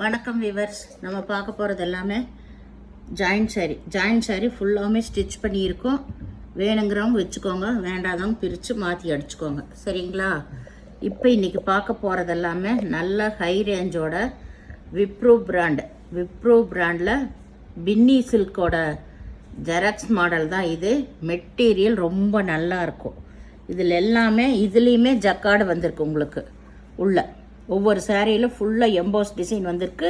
வணக்கம் விவர்ஸ். நம்ம பார்க்க போகிறது எல்லாமே ஜாயிண்ட் சாரி ஃபுல்லாமே ஸ்டிச் பண்ணியிருக்கோம். வேணுங்கிறவங்க வச்சுக்கோங்க, வேண்டாதவங்க பிரித்து மாற்றி அடிச்சுக்கோங்க, சரிங்களா? இப்போ இன்றைக்கி பார்க்க போகிறது எல்லாமே நல்ல ஹை ரேஞ்சோட விப்ரோ பிராண்டில் பின்னி சில்கோட ஜெராக்ஸ் மாடல் தான் இது. மெட்டீரியல் ரொம்ப நல்லா இருக்கும். இதில் எல்லாமே இதுலேயுமே ஜக்கார்டு வந்திருக்கு உங்களுக்கு. உள்ள ஒவ்வொரு சாரியில் ஃபுல்லாக எம்போஸ் டிசைன் வந்திருக்கு,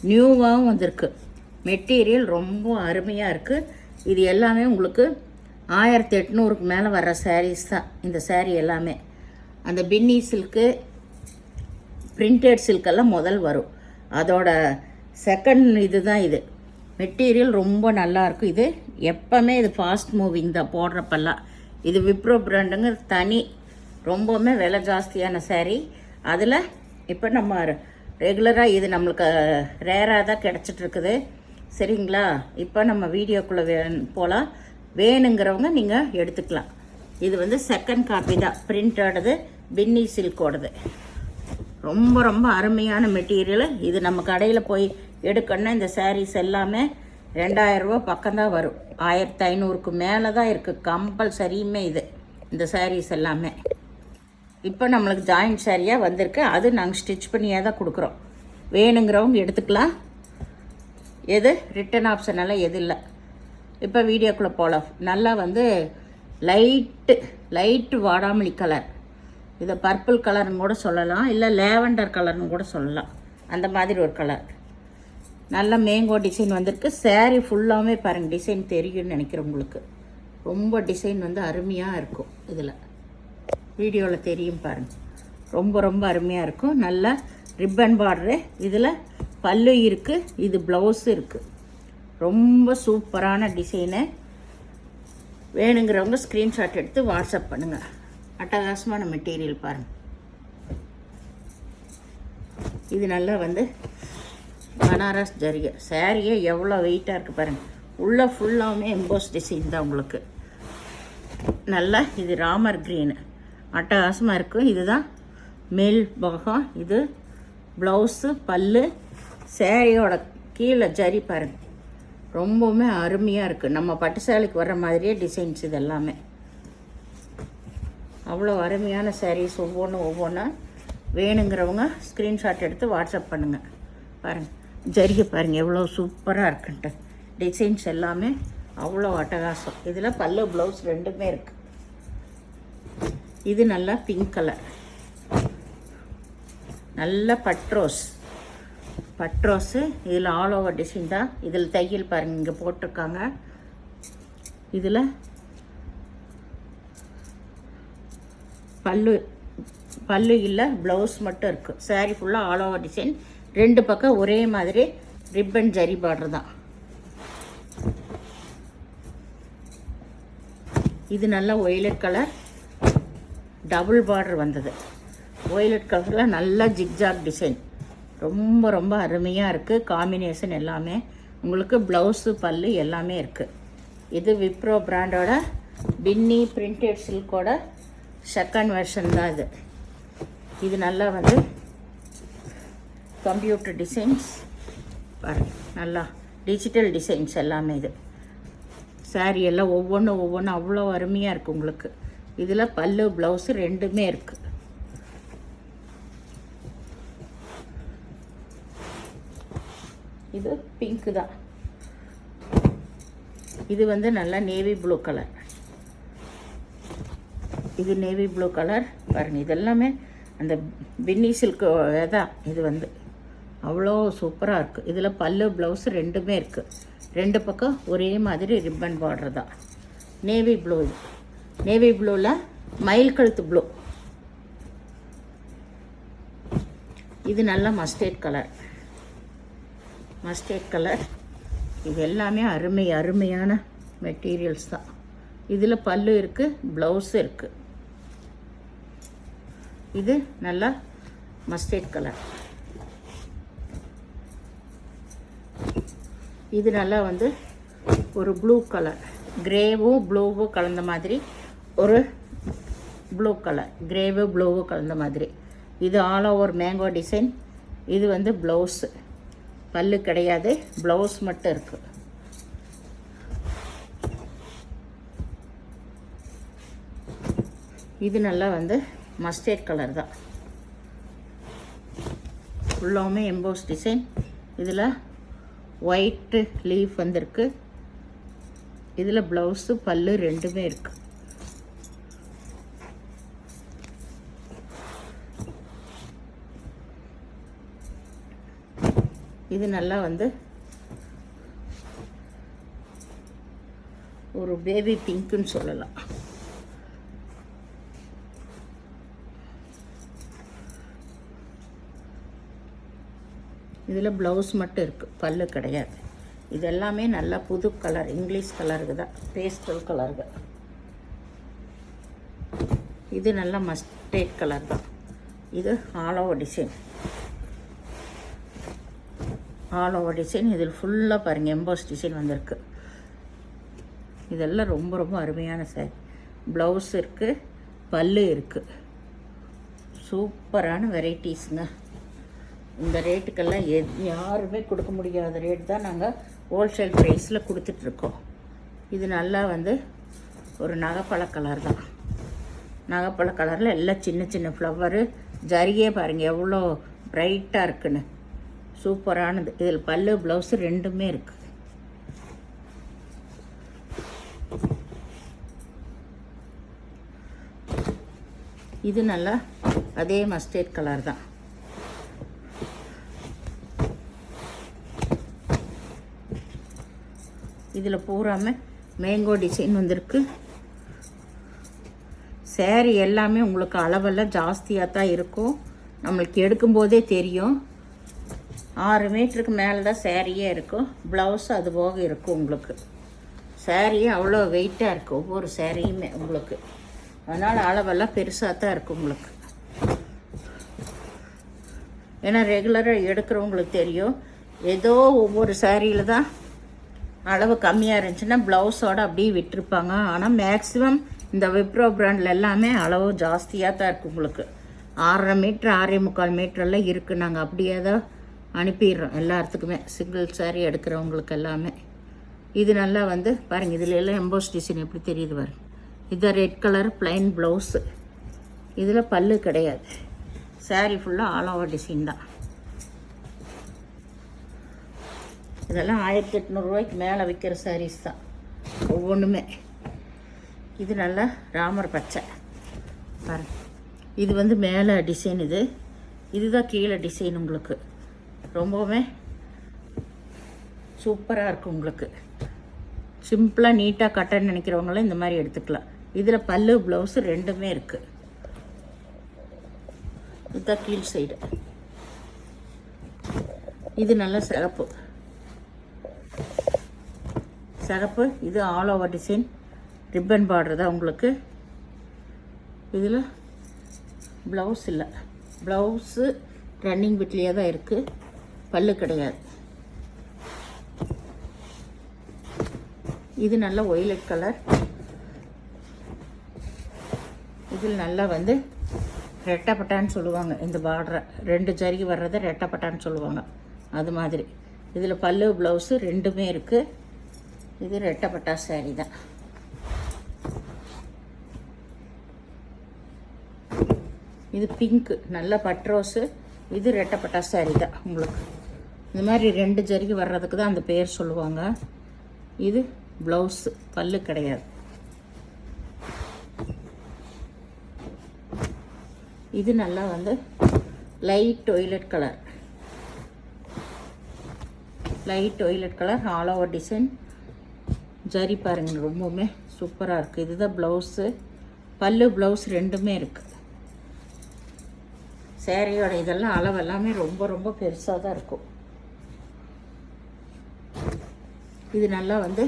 நியூவாகவும் வந்திருக்கு. மெட்டீரியல் ரொம்ப அருமையாக இருக்குது. இது எல்லாமே உங்களுக்கு 1800க்கு மேலே வர்ற சாரீஸ் தான் இந்த சாரீ எல்லாமே. அந்த பின்னி சில்க்கு, பிரிண்டட் சில்கெல்லாம் முதல் வரும், அதோட செகண்ட் இது தான் இது. மெட்டீரியல் ரொம்ப நல்லாயிருக்கும். இது எப்போவுமே இது ஃபாஸ்ட் மூவிங் தான் போடுறப்பெல்லாம். இது விப்ரோ பிராண்டுங்க தனி, ரொம்பவுமே விலை ஜாஸ்தியான சாரீ. அதில் இப்போ நம்ம ரெகுலராக இது நம்மளுக்கு ரேராக தான் கிடச்சிட்ருக்குது, சரிங்களா? இப்போ நம்ம வீடியோக்குள்ளே போகலாம். வேணுங்கிறவங்க நீங்கள் எடுத்துக்கலாம். இது செகண்ட் காப்பி தான், பிரிண்டோடது, பின்னி சில்கோடது. ரொம்ப ரொம்ப அருமையான மெட்டீரியல். இது நம்ம கடையில் போய் எடுக்கணுன்னா இந்த சாரீஸ் எல்லாமே 2000 ரூபா பக்கம்தான் வரும். 1500க்கு மேலே தான் இருக்குது கம்பல்சரியுமே இது, இந்த சாரீஸ் எல்லாமே. இப்போ நம்மளுக்கு ஜாயிண்ட் சாரியாக வந்திருக்கு. அது நாங்கள் ஸ்டிச் பண்ணியே தான் கொடுக்குறோம். வேணுங்கிறவங்க எடுத்துக்கலாம். எது ரிட்டன் ஆப்ஷன் எல்லாம் எது இல்லை. இப்போ வீடியோக்குள்ளே போகலாம். நல்லா லைட்டு வாடாமல்லி கலர், இதை பர்பிள் கலர்னு கூட சொல்லலாம், இல்லை லேவண்டர் கலர்னு கூட சொல்லலாம். அந்த மாதிரி ஒரு கலர். நல்ல மேங்கோ டிசைன் வந்திருக்கு. சாரீ ஃபுல்லாமே பாருங்கள், டிசைன் தெரியும்னு நினைக்கிறேன் உங்களுக்கு. ரொம்ப டிசைன் அருமையாக இருக்கும். இதில் வீடியோவில் தெரியும் பாருங்கள். ரொம்ப ரொம்ப அருமையாக இருக்கும். நல்ல ரிப்பன் பார்டரு. இதில் பல்லு இருக்குது, இது ப்ளவுஸு இருக்குது. ரொம்ப சூப்பரான டிசைனு. வேணுங்கிறவங்க ஸ்க்ரீன்ஷாட் எடுத்து வாட்ஸ்அப் பண்ணுங்கள். அட்டகாசமான மெட்டீரியல் பாருங்கள். இது நல்லா பனாரஸ் ஜரிகை. சாரியே எவ்வளோ வெயிட்டாக இருக்குது பாருங்கள். உள்ளே ஃபுல்லாமே எம்போஸ் டிசைன் தான் உங்களுக்கு. நல்லா இது ராமர் க்ரீனு, அட்டகாசமாக இருக்கும். இதுதான் மேல் பாகம். இது ப்ளவுஸு, பல்லு. சாரியோட கீழே ஜரி பாருங்கள், ரொம்பவுமே அருமையாக இருக்குது. நம்ம பட்டு சேலைக்கு வர்ற மாதிரியே டிசைன்ஸ் இது எல்லாமே. அவ்வளோ அருமையான சாரீஸ் ஒவ்வொன்றா. வேணுங்கிறவங்க ஸ்க்ரீன்ஷாட் எடுத்து வாட்ஸ்அப் பண்ணுங்கள். பாருங்கள் ஜரிகை பாருங்கள் எவ்வளோ சூப்பராக இருக்குன்ட்டு. டிசைன்ஸ் எல்லாமே அவ்வளோ அட்டகாசம். இதில் பல்லு ப்ளவுஸ் ரெண்டுமே இருக்குது. இது நல்லா பிங்க் கலர், நல்ல பட்ரோஸு. இதில் ஆல் ஓவர் டிசைன் தான். இதில் தையல் பாருங்கள் இங்கே போட்டிருக்காங்க. இதில் பல்லு இல்லை, ப்ளவுஸ் மட்டும் இருக்குது. சாரீ ஃபுல்லாக ஆல் ஓவர் டிசைன். ரெண்டு பக்கம் ஒரே மாதிரி ரிப்பன் ஜரி பார்டர் தான். இது நல்லா ஒய்லட் கலர், டபுள் பார்டர் வந்தது. ஒய்லட் கலரில் நல்லா ஜிக்ஜாக் டிசைன். ரொம்ப ரொம்ப அருமையாக இருக்குது. காம்பினேஷன் எல்லாமே உங்களுக்கு. ப்ளவுஸு, பல்லு எல்லாமே இருக்குது. இது விப்ரோ பிராண்டோட பின்னி பிரிண்டட் சில்கோட செகண்ட் வெர்ஷன் தான் இது. இது நல்லா கம்ப்யூட்டர் டிசைன்ஸ் பாருங்கள், நல்லா டிஜிட்டல் டிசைன்ஸ் எல்லாமே. இது சாரீ எல்லாம் ஒவ்வொன்றும் அவ்வளோ அருமையாக இருக்குது உங்களுக்கு. இதில் பல்லு ப்ளவுஸு ரெண்டுமே இருக்குது. இது பிங்க்கு தான். இது நல்லா நேவி ப்ளூ கலர். இது நேவி ப்ளூ கலர் பாருங்கள். இதெல்லாமே அந்த பின்னி சில்க்கு தான். இது அவ்வளோ சூப்பராக இருக்குது. இதில் பல்லு ப்ளவுஸு ரெண்டுமே இருக்குது. ரெண்டு பக்கம் ஒரே மாதிரி ரிப்பன் பார்டர் தான். Navy blue. இது நேவி ப்ளூவில் மயில் கழுத்து ப்ளூ. இது நல்லா மஸ்டர்ட் கலர். இது எல்லாமே அருமையான மெட்டீரியல்ஸ் தான். இதில் பல்லு இருக்குது, ப்ளவுஸு இருக்குது. இது நல்லா மஸ்டர்ட் கலர். இது நல்லா ஒரு ப்ளூ கலர், கிரேவும் ப்ளூவும் கலந்த மாதிரி ஒரு ப்ளூ கலர், ப்ளூவும் கலந்த மாதிரி. இது ஆல் ஓவர் மேங்கோ டிசைன். இது ப்ளவுஸு. பல்லு கிடையாது, ப்ளவுஸ் மட்டும் இருக்குது. இது நல்லா வந்து மஸ்டர்ட் கலர் தான். ஃபுல்லாமே எம்போஸ் டிசைன். இதில் ஒயிட்டு லீஃப் வந்திருக்கு. இதில் ப்ளவுஸு பல்லு ரெண்டுமே இருக்குது. இது நல்லா வந்து ஒரு பேபி பிங்க்குன்னு சொல்லலாம். இதில் ப்ளவுஸ் மட்டும் இருக்குது, பல்லு கிடையாது. இது எல்லாமே நல்லா புது கலர், இங்கிலீஷ் கலருக்கு தான், பேஸ்டல் கலருக்கு. இது நல்லா மஸ்டர்ட் கலர் தான். இது all over design. All over design. இதில் ஃபுல்லாக பாருங்கள் எம்போஸ் டிசைன் வந்திருக்கு. இதெல்லாம் ரொம்ப ரொம்ப அருமையான சாரி. ப்ளவுஸ் இருக்குது, பல்லு இருக்குது. சூப்பரான வெரைட்டிஸுங்க. இந்த ரேட்டுக்கெல்லாம் யாருமே கொடுக்க முடியாத ரேட் தான் நாங்கள் ஹோல்சேல் ப்ரைஸில் கொடுத்துட்ருக்கோம். இது நல்லா வந்து ஒரு நகைப்பழ கலர் தான். நகைப்பழ கலரில் எல்லாம் சின்ன சின்ன ஃப்ளவரு, ஜரிகே பாருங்கள் எவ்வளோ ப்ரைட்டாக இருக்குன்னு. சூப்பரானது. இதில் பல்லு ப்ளவுஸு ரெண்டுமே இருக்குது. இது நல்லா அதே மஸ்டர்ட் கலர் தான். இதில் பூராமல் மேங்கோ டிசைன் வந்திருக்கு. சேரீ எல்லாமே உங்களுக்கு அளவெல்லாம் ஜாஸ்தியாக தான் இருக்கும். நம்மளுக்கு எடுக்கும்போதே தெரியும். 6 மீட்டருக்கு மேலே தான் சேரீயே இருக்கும். ப்ளவுஸ் அது போக இருக்கும் உங்களுக்கு. சேரீயே அவ்வளோ வெயிட்டாக இருக்குது ஒவ்வொரு சேரீயுமே உங்களுக்கு. அதனால் அளவெல்லாம் பெருசாக தான் இருக்கும் உங்களுக்கு. ஏன்னா ரெகுலராக எடுக்கிறவங்களுக்கு தெரியும். ஏதோ ஒவ்வொரு சேரீயில் தான் அளவு கம்மியாக இருந்துச்சுன்னா ப்ளவுஸோடு அப்படியே விட்டுருப்பாங்க. ஆனால் மேக்ஸிமம் இந்த விப்ரோ பிராண்டில் எல்லாமே அளவு ஜாஸ்தியாக தான் இருக்குது உங்களுக்கு. 6.5 மீட்ரு 6.25 மீட்டரெல்லாம் இருக்குது. நாங்கள் அப்படியே தான் அனுப்பிடுறோம் எல்லாத்துக்குமே, சிங்கிள் சாரீ எடுக்கிறவங்களுக்கு எல்லாமே. இது நல்லா வந்து பாருங்கள், இதில் எல்லாம் எம்போஸ் டிசைன் எப்படி தெரியுது பாருங்கள். இது ரெட் கலர் ப்ளைன் ப்ளவுஸு. இதில் பல்லு கிடையாது. சாரீ ஃபுல்லாக ஆல் ஓவர் டிசைன் தான். இதெல்லாம் 1800 ரூபாய்க்கு மேலே விற்கிற சாரீஸ் தான் ஒவ்வொன்றுமே. இது நல்லா ராமர் பச்சை பாருங்க. இது வந்து மேலே டிசைன். இதுதான் கீழே டிசைன். உங்களுக்கு ரொம்பவுமே சூப்பராக இருக்கும். உங்களுக்கு சிம்பிளாக நீட்டாக கட்டன்னு நினைக்கிறவங்களும் இந்த மாதிரி எடுத்துக்கலாம். இதில் பல்லு ப்ளவுஸு ரெண்டுமே இருக்குது. இதுதான் கீழ் சைடு. இது நல்ல சிகப்பு. இது all over design ribbon border தான் உங்களுக்கு. இதில் ப்ளவுஸ் இல்லை, ப்ளவுஸு ரன்னிங் பிட்லேயே தான் இருக்குது, பல்லு கிடையாது. இது நல்ல ஒய்லட் கலர். இதில் நல்லா வந்து ரெட்டப்பட்டான்னு சொல்லுவாங்க. இந்த பார்டரை 2 ஜரிகை வர்றதை ரெட்டப்பட்டான்னு சொல்லுவாங்க. அது மாதிரி இதில் பல்லு ப்ளவுஸு ரெண்டுமே இருக்குது. இது ரெட்டப்பட்டா சாரீ தான். இது பிங்க்கு நல்ல பட்ரோஸு. இது ரெட்டப்பட்டா சாரீ தான் உங்களுக்கு. இந்த மாதிரி 2 ஜரிகை வர்றதுக்கு தான் அந்த பேர் சொல்லுவாங்க. இது ப்ளவுஸு, பல்லு கிடையாது. இது நல்லா வந்து light violet colour. Light violet colour all over design. Zari பாருங்கள் ரொம்பவுமே சூப்பராக இருக்குது. இதுதான் ப்ளவுஸு, பல்லு ப்ளவுஸ் ரெண்டுமே இருக்குது. சேரீயோட இதெல்லாம் அளவு எல்லாமே ரொம்ப ரொம்ப பெருசாக தான் இருக்கும். இது நல்லா வந்து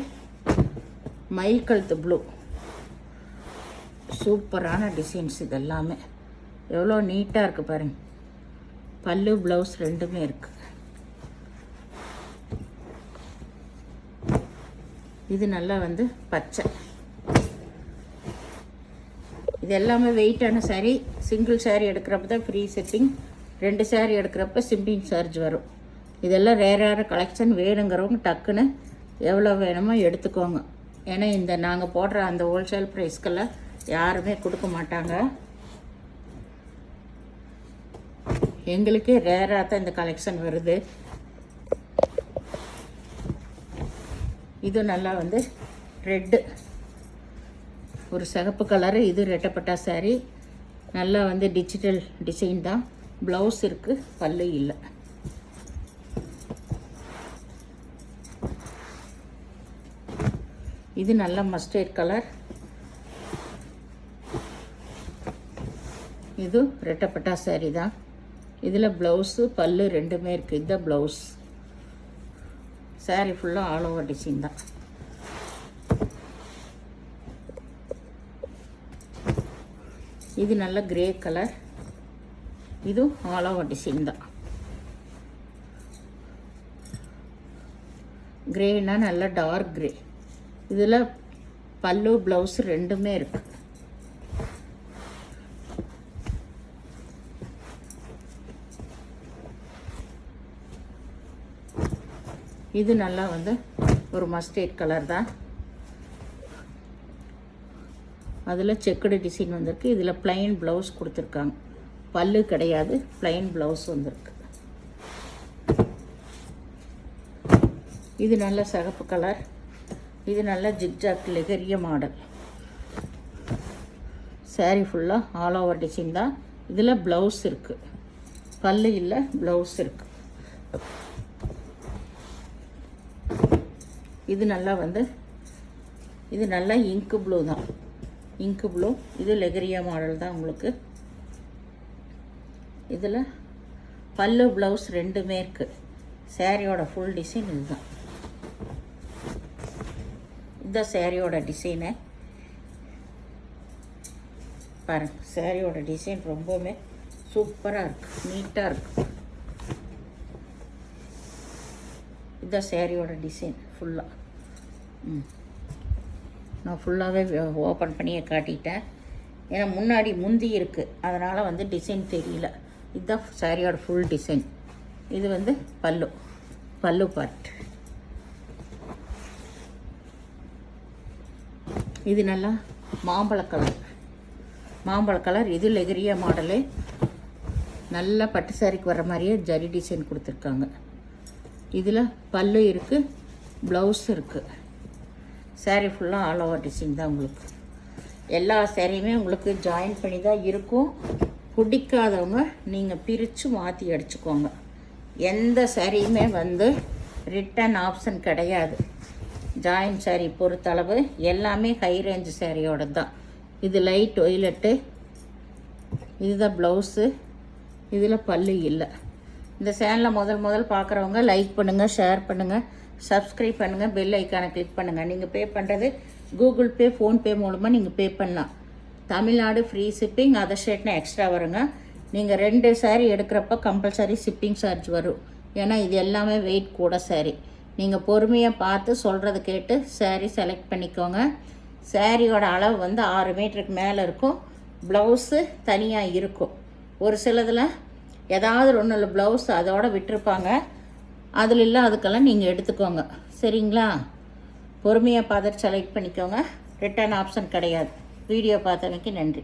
மயில் கழுத்து ப்ளூ. சூப்பரான டிசைன்ஸ். இது எல்லாமே எவ்வளோ நீட்டாக இருக்குது பாருங்கள். பல்லு ப்ளவுஸ் ரெண்டுமே இருக்குது. இது நல்லா வந்து பச்சை. இது எல்லாமே வெயிட்டான சாரீ. சிங்கிள் சாரீ எடுக்கிறப்ப தான் ஃப்ரீ ஷிப்பிங். 2 சாரீ எடுக்கிறப்ப ஷிப்பிங் சார்ஜ் வரும். இதெல்லாம் ரேரான கலெக்ஷன். வேணுங்கிறவங்க டக்குன்னு எவ்வளோ வேணுமோ எடுத்துக்கோங்க. ஏன்னா இந்த நாங்கள் போடுற அந்த ஹோல்சேல் ப்ரைஸ்க்கெல்லாம் யாருமே கொடுக்க மாட்டாங்க. எங்களுக்கே ரேராக தான் இந்த கலெக்ஷன் வருது. இது நல்லா வந்து ரெட்டு, ஒரு சிகப்பு கலரு. இது ரெட்டப்பட்டா சாரீ. நல்லா வந்து டிஜிட்டல் டிசைன் தான். ப்ளவுஸ் இருக்குது, பல்லு இல்லை. இது நல்ல மஸ்டர்ட் கலர். இது ரெட்டப்பட்டா சாரீ தான். இதில் ப்ளவுஸு பல்லு ரெண்டுமே இருக்குது. இதுதான் ப்ளவுஸ். சாரீ ஃபுல்லாக ஆல் ஓவர் டிசைன் தான். இது நல்ல கிரே கலர். இதுவும் ஆல் ஓவர் டிசைன் தான். கிரேனா நல்ல டார்க் கிரே. இதில் பல்லு ப்ளவுஸ் ரெண்டுமே இருக்குது. இது நல்லா வந்து ஒரு மஸ்டர்ட் கலர் தான். அதில் செக்குடு டிசைன் வந்திருக்கு. இதில் ப்ளைன் ப்ளவுஸ் கொடுத்துருக்காங்க. பல்லு கிடையாது, ப்ளைன் ப்ளவுஸ் வந்திருக்கு. இது நல்ல சிகப்பு கலர். இது நல்ல ஜிக்ஜாக் லெகரிய மாடல். சாரீ ஃபுல்லாக ஆல் ஓவர் டிசைன் தான். இதில் ப்ளவுஸ் இருக்குது, பல்லு இல்லை, ப்ளவுஸ் இருக்குது. இது நல்லா வந்து இது நல்லா இங்கு ப்ளூ தான். இங்கு ப்ளூ. இது லெகரியா மாடல் தான் உங்களுக்கு. இதில் பல்லு ப்ளவுஸ் ரெண்டுமே இருக்குது. சாரியோட ஃபுல் டிசைன் இதுதான். இதுதான் சாரியோட டிசைனு. பாருங்கள், சாரியோட டிசைன் ரொம்பவுமே சூப்பராக இருக்குது, நீட்டாக இருக்குது. இதுதான் சாரியோட டிசைன் ஃபுல்லாக. நான் ஃபுல்லாகவே ஓப்பன் பண்ணியே காட்டிட்டேன். ஏன்னா முன்னாடி முந்தி இருக்குது, அதனால் வந்து டிசைன் தெரியல. இதுதான் சாரியோட ஃபுல் டிசைன். இது வந்து பல்லு பார்ட். இது நல்லா மாம்பழ கலர். இது லெகரியா மாடலு. நல்லா பட்டு சாரிக்கு வர மாதிரியே ஜரி டிசைன் கொடுத்துருக்காங்க. இதில் பல்லு இருக்குது, ப்ளவுஸ் இருக்குது. சாரீ ஃபுல்லாக ஆல் ஓவர் டிசைன் தான் உங்களுக்கு. எல்லா சாரியுமே உங்களுக்கு ஜாயின் பண்ணி தான் இருக்கும். பிடிக்காதவங்க நீங்கள் பிரித்து மாற்றி அடிச்சுக்கோங்க. எந்த சாரியுமே வந்து ரிட்டன் ஆப்ஷன் கிடையாது. ஜாயின் சாரீ பொறுத்தளவு எல்லாமே ஹை ரேஞ்சு சாரியோட தான். இது லைட் ஒய்லெட்டு. இதுதான் ப்ளவுஸு. இதில் பல்லு இல்லை. இந்த சேனலை முதல் பார்க்குறவங்க லைக் பண்ணுங்கள், ஷேர் பண்ணுங்கள், சப்ஸ்கிரைப் பண்ணுங்கள், பெல் ஐக்கானை கிளிக் பண்ணுங்கள். நீங்கள் பே பண்ணுறது கூகுள் பே, ஃபோன்பே மூலமாக நீங்கள் பே பண்ணலாம். Tamil Nadu free shipping. அதர் ஸ்டேட்னா எக்ஸ்ட்ரா வருங்க. நீங்கள் 2 சாரீ எடுக்கிறப்ப கம்பல்சரி ஷிப்பிங் சார்ஜ் வரும். ஏன்னா இது எல்லாமே வெயிட் கூட சாரீ. நீங்கள் பொறுமையாக பார்த்து சொல்கிறது கேட்டு சாரீ செலக்ட் பண்ணிக்கோங்க. சாரியோட அளவு வந்து 6 மீட்டருக்கு மேலே இருக்கும். ப்ளவுஸு தனியாக இருக்கும். ஒரு சிலதில் ஏதாவது ஒன்றில் ப்ளவுஸ் அதோடு விட்டுருப்பாங்க. அதில் இல்லை, அதுக்கெல்லாம் நீங்கள் எடுத்துக்கோங்க. சரிங்களா? பொறுமையாக பார்த்துட்டு செலக்ட் பண்ணிக்கோங்க. ரிட்டர்ன் ஆப்ஷன் கிடையாது. வீடியோ பார்த்தமைக்கு நன்றி.